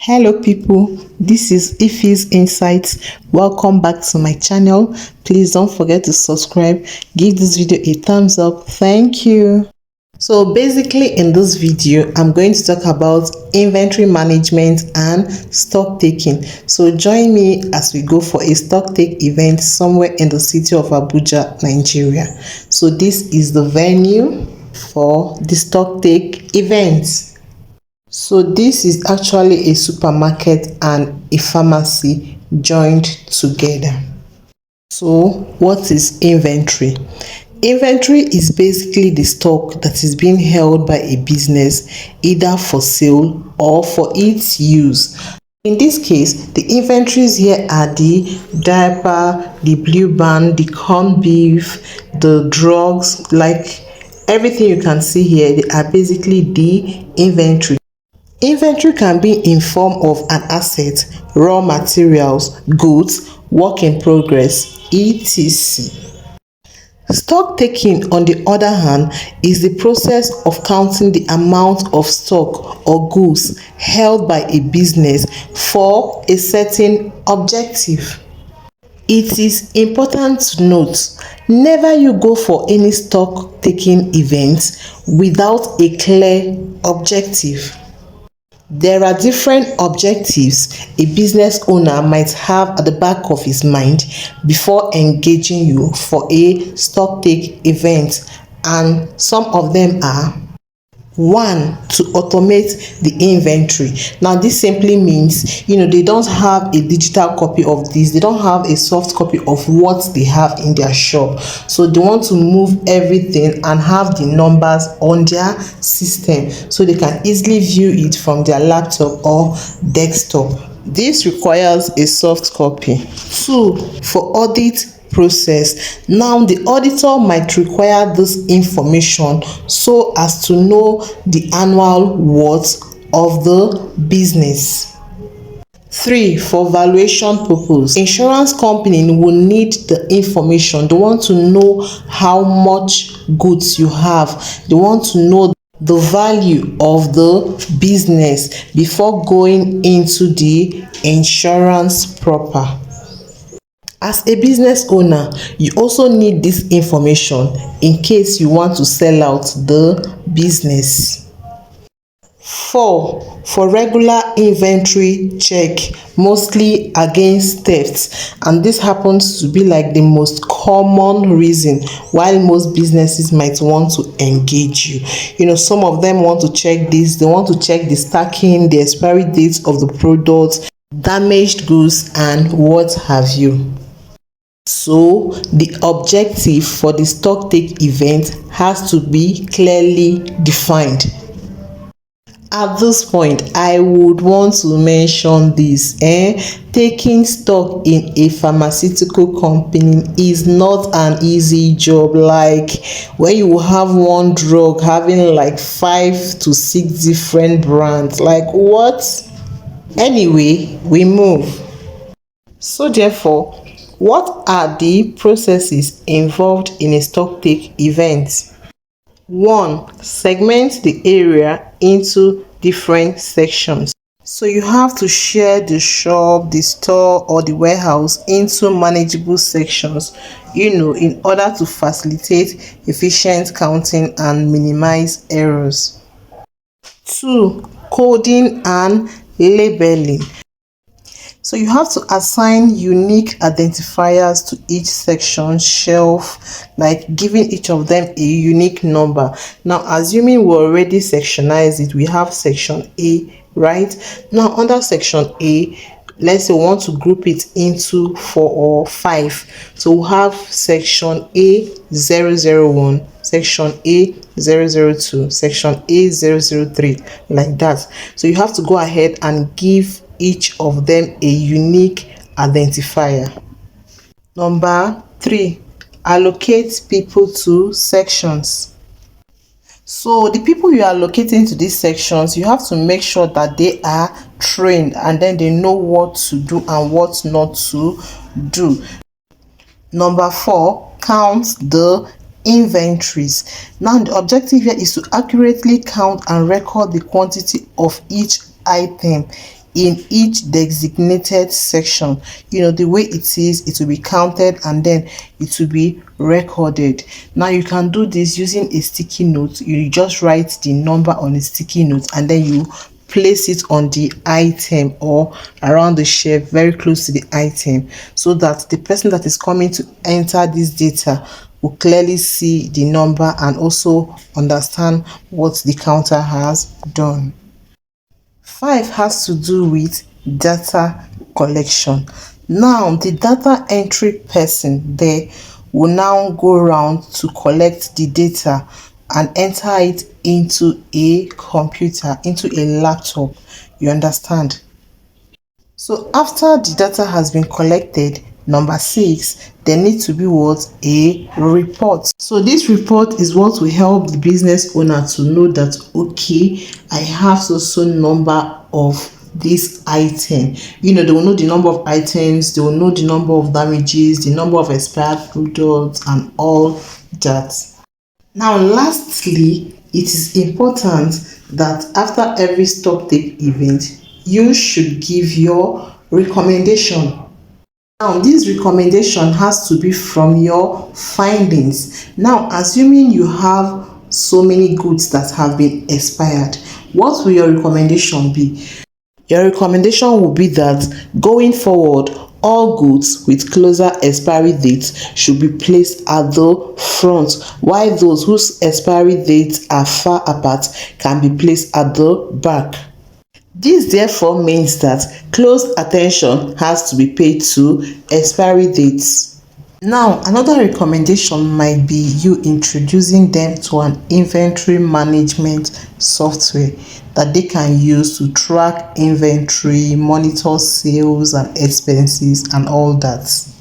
Hello people, this is Ife's Insights. Welcome back to my channel. Please don't forget to subscribe. Give this video a thumbs up. Thank you. So basically in this video, I'm going to talk about inventory management and stock taking. So join me as we go for a stock take event somewhere in the city of Abuja, Nigeria. So this is the venue for the stock take event. So this is actually a supermarket and a pharmacy joined together. So what is inventory? Inventory is basically the stock that is being held by a business either for sale or for its use. In this case, the inventories here are the diaper, the Blue Band, the corned beef, the drugs, like everything you can see here, they are basically the inventory. Inventory can be in form of an asset, raw materials, goods, work in progress, etc. Stock taking, on the other hand, is the process of counting the amount of stock or goods held by a business for a certain objective. It is important to note, never you go for any stock taking event without a clear objective. There are different objectives a business owner might have at the back of his mind before engaging you for a stock take event, and some of them are: 1. To automate the inventory. Now this simply means they don't have a digital copy of this, they don't have a soft copy of what they have in their shop, so they want to move everything and have the numbers on their system so they can easily view it from their laptop or desktop. This requires a soft copy. 2. For audit process. Now the auditor might require this information so as to know the annual worth of the business. 3. For valuation purpose. Insurance company will need the information. They want to know how much goods you have. They want to know the value of the business before going into the insurance proper. As a business owner, you also need this information in case you want to sell out the business. 4. For regular inventory check, mostly against theft, and this happens to be like the most common reason why most businesses might want to engage you. Some of them want to check this, they want to check the stacking, the expiry dates of the products, damaged goods, and what have you. So the objective for the stock take event has to be clearly defined. At this point, I would want to mention this. Taking stock in a pharmaceutical company is not an easy job. Like when you have one drug having like 5 to 6 different brands. Like what? Anyway, we move. So therefore, what are the processes involved in a stock take event? 1. Segment the area into different sections. So you have to share the shop, the store, or the warehouse into manageable sections, in order to facilitate efficient counting and minimize errors. 2. Coding and labeling. So you have to assign unique identifiers to each section shelf, like giving each of them a unique number. Now assuming we already sectionize it, we have section A, right? Now under section A, let's say we want to group it into 4 or 5. So we'll have section A001, section A002, section A003, like that. So you have to go ahead and give each of them a unique identifier. Number 3, allocate people to sections. So the people you are allocating to these sections, you have to make sure that they are trained and then they know what to do and what not to do. Number 4, count the inventories. Now the objective here is to accurately count and record the quantity of each item in each designated section. The way it is, it will be counted and then it will be recorded. Now you can do this using a sticky note. You just write the number on a sticky note and then you place it on the item or around the shelf very close to the item, so that the person that is coming to enter this data will clearly see the number and also understand what the counter has done. 5 has to do with data collection. Now the data entry person there will now go around to collect the data and enter it into a computer, into a laptop. You understand? So after the data has been collected, number 6, there needs to be what? A report. So this report is what will help the business owner to know that, okay, I have so number of this item. They will know the number of items, they will know the number of damages, the number of expired products and all that. Now lastly, it is important that after every stock take event, you should give your recommendation. Now this recommendation has to be from your findings. Now assuming you have so many goods that have been expired, what will your recommendation be? Your recommendation will be that going forward, all goods with closer expiry dates should be placed at the front, while those whose expiry dates are far apart can be placed at the back. This therefore means that close attention has to be paid to expiry dates. Now, another recommendation might be you introducing them to an inventory management software that they can use to track inventory, monitor sales and expenses and all that.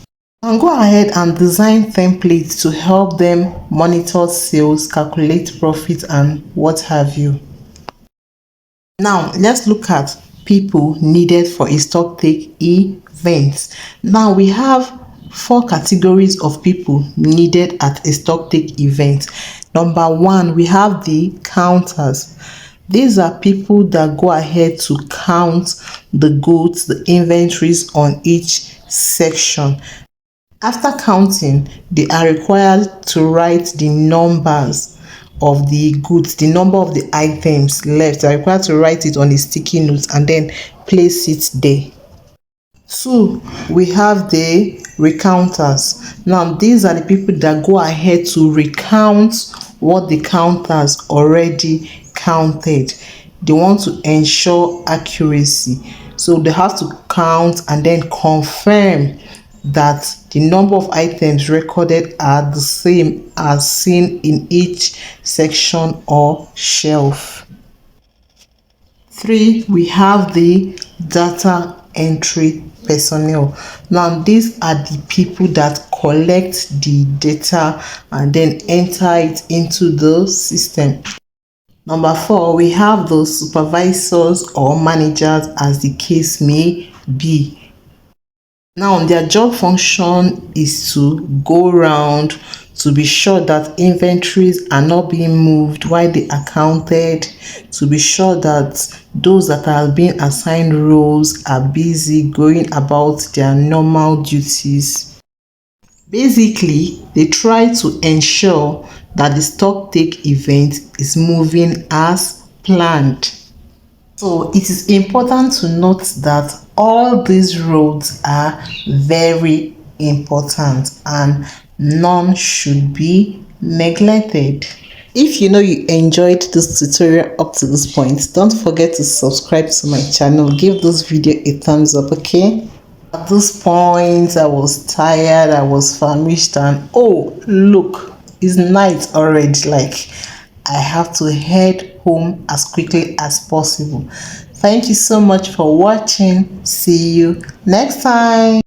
And go ahead and design templates to help them monitor sales, calculate profit and what have you. Now, let's look at people needed for a stock take event. Now, we have 4 categories of people needed at a stock take event. Number 1, we have the counters. These are people that go ahead to count the goods, the inventories on each section. After counting, they are required to write the numbers of the goods, the number of the items left. They are required to write it on a sticky note and then place it there. 2, we have the recounters. Now these are the people that go ahead to recount what the counters already counted. They want to ensure accuracy, so they have to count and then confirm that the number of items recorded are the same as seen in each section or shelf. 3, we have the data entry personnel. Now these are the people that collect the data and then enter it into the system. Number 4, we have the supervisors or managers, as the case may be. Now their job function is to go around to be sure that inventories are not being moved while they are counted, to be sure that those that are being assigned roles are busy going about their normal duties. Basically, they try to ensure that the stock take event is moving as planned. So it is important to note that all these roles are very important and none should be neglected. If you enjoyed this tutorial up to this point, don't forget to subscribe to my channel. Give this video a thumbs up, okay? At this point, I was tired, I was famished, and oh, look, it's night already. Like, I have to head home as quickly as possible. Thank you so much for watching. See you next time.